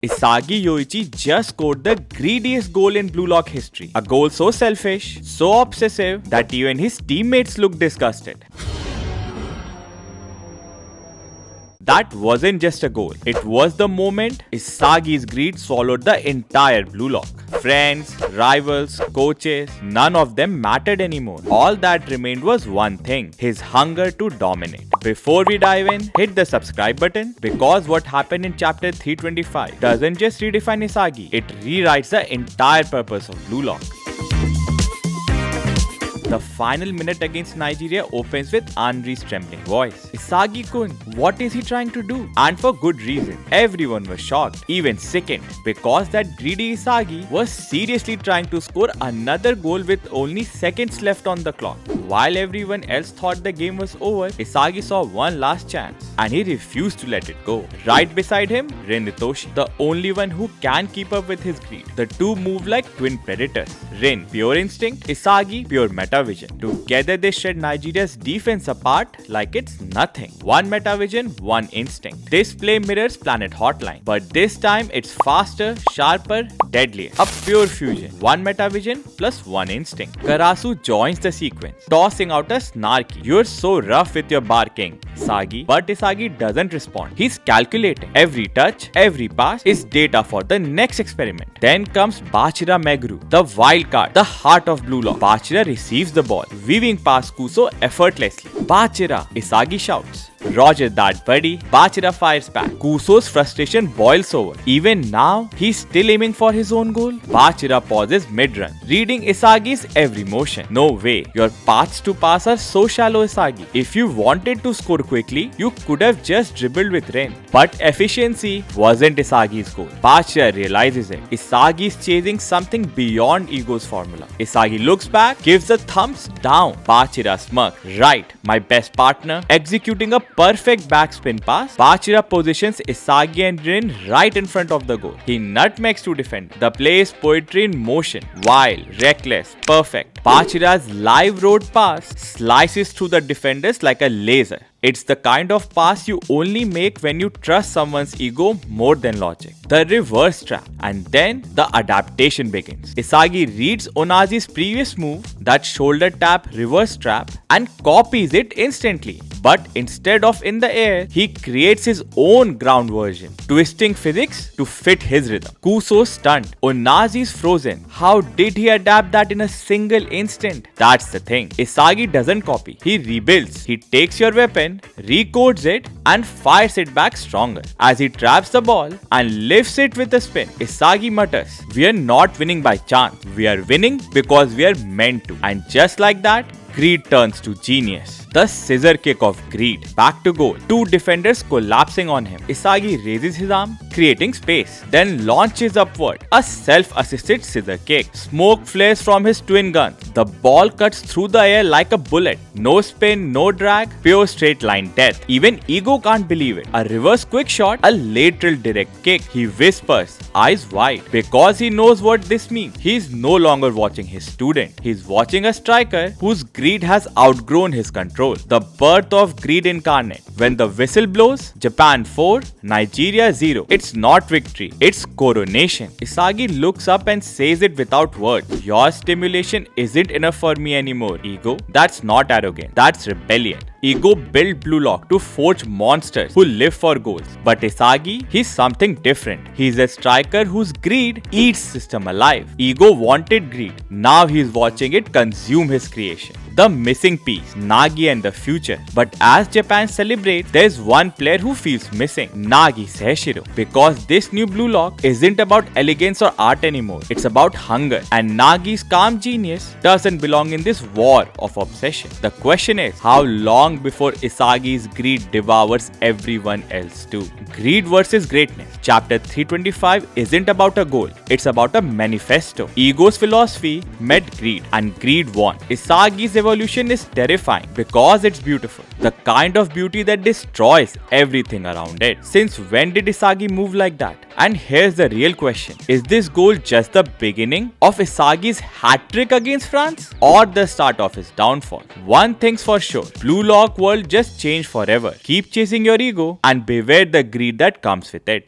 Isagi Yoichi just scored the greediest goal in Blue Lock history. A goal so selfish, so obsessive that even his teammates looked disgusted. That wasn't just a goal. It was the moment Isagi's greed swallowed the entire Blue Lock. Friends, rivals, coaches, none of them mattered anymore. All that remained was one thing, his hunger to dominate. Before we dive in, hit the subscribe button because what happened in chapter 325 doesn't just redefine Isagi, it rewrites the entire purpose of Blue Lock. The final minute against Nigeria opens with Henry's trembling voice. Isagi-kun, what is he trying to do? And for good reason. Everyone was shocked, even sickened, because that greedy Isagi was seriously trying to score another goal with only seconds left on the clock. While everyone else thought the game was over, Isagi saw one last chance and he refused to let it go. Right beside him, ran Itoshi, the only one who can keep up with his greed. The two move like twin predators. Rin, pure instinct, Isagi, pure meta vision. Together they shred Nigeria's defense apart like it's nothing. One meta vision, one instinct. This play mirrors Planet Hotline, but this time it's faster, sharper, deadlier. A pure fusion. One meta vision plus one instinct. Karasu joins the sequence, tossing out a snarky, "You're so rough with your barking, Isagi." But Isagi doesn't respond. He's calculating. Every touch, every pass is data for the next experiment. Then comes Bachira Meguru, the wild card, the heart of Blue Lock. Bachira receives the ball, weaving past Kuso effortlessly. "Bachira!" Isagi shouts. "Roger that, buddy." Bachira fires back. Kuso's frustration boils over. Even now, he's still aiming for his own goal. Bachira pauses mid-run, reading Isagi's every motion. "No way. Your paths to pass are so shallow, Isagi. If you wanted to score quickly, you could have just dribbled with Ren." But efficiency wasn't Isagi's goal. Bachira realizes it. Isagi's chasing something beyond ego's formula. Isagi looks back, gives a thumbs down. Bachira smirks. "Right, my best partner." Executing a perfect backspin pass, Bachira positions Isagi and Rin right in front of the goal. He nutmegs to defend. The play is poetry in motion. Wild, reckless, perfect. Bachira's live road pass slices through the defenders like a laser. It's the kind of pass you only make when you trust someone's ego more than logic. The reverse trap. And then the adaptation begins. Isagi reads Onazi's previous move, that shoulder tap reverse trap, and copies it instantly. But instead of in the air, he creates his own ground version, twisting physics to fit his rhythm. Kuso's stunned. Onazi's frozen. How did he adapt that in a single instant? That's the thing. Isagi doesn't copy. He rebuilds. He takes your weapon, recodes it, and fires it back stronger. As he traps the ball and lifts it with a spin, Isagi mutters, "We are not winning by chance. We are winning because we are meant to." And just like that, greed turns to genius. The scissor kick of greed. Back to goal. Two defenders collapsing on him. Isagi raises his arm, creating space, then launches upward. A self-assisted scissor kick. Smoke flares from his twin gun. The ball cuts through the air like a bullet. No spin, no drag, pure straight line death. Even Ego can't believe it. A reverse quick shot, a lateral direct kick. He whispers, eyes wide, because he knows what this means. He's no longer watching his student. He's watching a striker whose greed has outgrown his control. The birth of greed incarnate. When the whistle blows, Japan 4, Nigeria 0. It's not victory, it's coronation. Isagi looks up and says it without words. "Your stimulation isn't enough for me anymore, Ego." That's not arrogant, that's rebellion. Ego built Blue Lock to forge monsters who live for goals. But Isagi, he's something different. He's a striker whose greed eats system alive. Ego wanted greed. Now he's watching it consume his creation. The missing piece, Nagi and the future. But as Japan celebrates, there's one player who feels missing, Nagi Seishiro. Because this new Blue Lock isn't about elegance or art anymore. It's about hunger. And Nagi's calm genius doesn't belong in this war of obsession. The question is, how long before Isagi's greed devours everyone else too? Greed versus greatness. Chapter 325 isn't about a goal. It's about a manifesto. Ego's philosophy met greed and greed won. Isagi's evolution is terrifying because it's beautiful. The kind of beauty that destroys everything around it. Since when did Isagi move like that? And here's the real question. Is this goal just the beginning of Isagi's hat-trick against France? Or the start of his downfall? One thing's for sure. Blue Lock world just changed forever. Keep chasing your ego and beware the greed that comes with it.